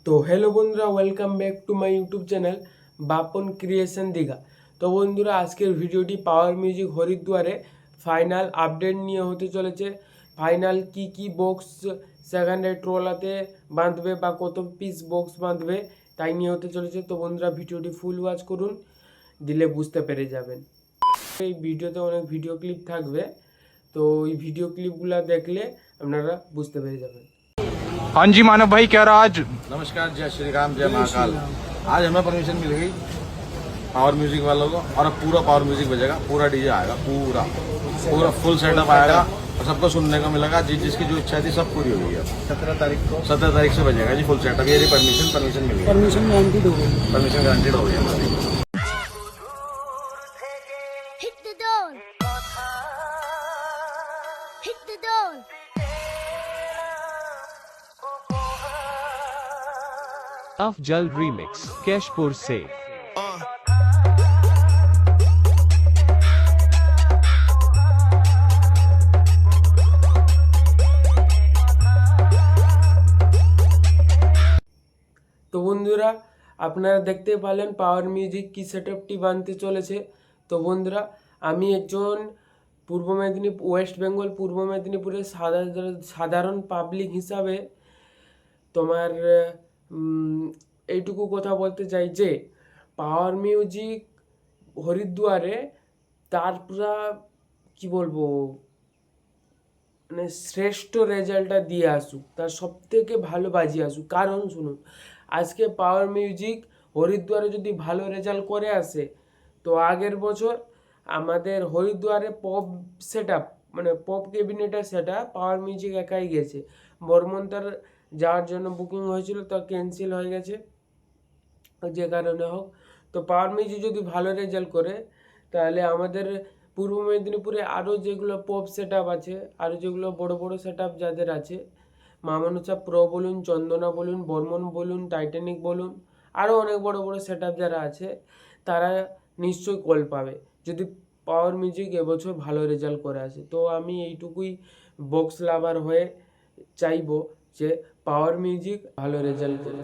তো হ্যালো বন্ধুরা, welcome back to my YouTube channel Bapan creation Digha. তো বন্ধুরা, আজকের ভিডিওটি পাওয়ার মিউজিক হরিদ্বারে ফাইনাল আপডেট নিয়ে হতে চলেছে। ফাইনাল কি বক্স সেকেন্ডে ট্রলাতে বাঁধবে বা কত পিস বক্স বাঁধবে তাই নিয়ে হতে চলেছে। তো বন্ধুরা, ভিডিওটি ফুল ওয়াচ করুন, দিলে বুঝতে পেরে যাবেন। এই ভিডিওতে অনেক ভিডিও ক্লিপ থাকবে, তো এই ভিডিও ক্লিপগুলো দেখলে আপনারা বুঝতে পেরে যাবেন। हाँ जी मानव भाई, क्या रहा आज? नमस्कार, जय श्री राम, जय महाकाल। आज हमें परमिशन मिल गई पावर म्यूजिक वालों को, और अब पूरा पावर म्यूजिक बजेगा, पूरा डीजे आएगा, पूरा पूरा फुल सेटअप आएगा और सबको सुनने को मिलेगा। जिसकी जो इच्छा थी सब पूरी हो गई। अब 17 तारीख से बजेगा जी फुल सेटअप। ये परमिशन मिल गई, परमिशन गारंटेड हो गई, परमिशन गारंटेड हो गई हमारी। Hit the door. Hit the door. Afzal remix Kaishpur से। তো বন্ধুরা, আপনারা দেখতে পেলেন পাওয়ার মিউজিক কি সেটআপটি বানতে চলেছে। তো বন্ধুরা, আমি একজন ওয়েস্ট বেঙ্গল পূর্ব মেদিনীপুরের সাধারণ পাবলিক হিসাবে তোমার এইটুকু কথা বলতে চাই যে পাওয়ার মিউজিক হরিদ্বারে তার পুরা কি বলবো, মানে শ্রেষ্ঠ রেজাল্টটা দিয়ে আসুক, তার সব থেকে ভালো বাজিয়ে আসুক। কারণ শুনুন, আজকে পাওয়ার মিউজিক হরিদ্বারে যদি ভালো রেজাল্ট করে আসে, তো আগের বছর আমাদের হরিদ্বারে পপ সেট আপ, মানে পপ ক্যাবিনেটের সেট আপ পাওয়ার মিউজিক একাই গেছে। বর্মন্তার যাওয়ার জন্য বুকিং হয়েছিল, তা ক্যান্সেল হয়ে গেছে যে কারণে হোক। তো পাওয়ার মিউজিক যদি ভালো রেজাল্ট করে, তাহলে আমাদের পূর্ব মেদিনীপুরে আরও যেগুলো পপ সেট আপ আছে, আরও যেগুলো বড় বড় সেট আপ যাদের আছে, মামানুচা প্রো বলুন, চন্দনা বলুন, বর্মন বলুন, টাইটানিক বলুন, আরও অনেক বড় বড় সেট আপ যারা আছে, তারা নিশ্চয়ই কল পাবে যদি পাওয়ার মিউজিক এবছর ভালো রেজাল্ট করে আসে। তো আমি এইটুকুই বক্স লাভার হয়ে চাইবো যে পাওয়ার মিউজিক ভালো রেজাল্ট করে।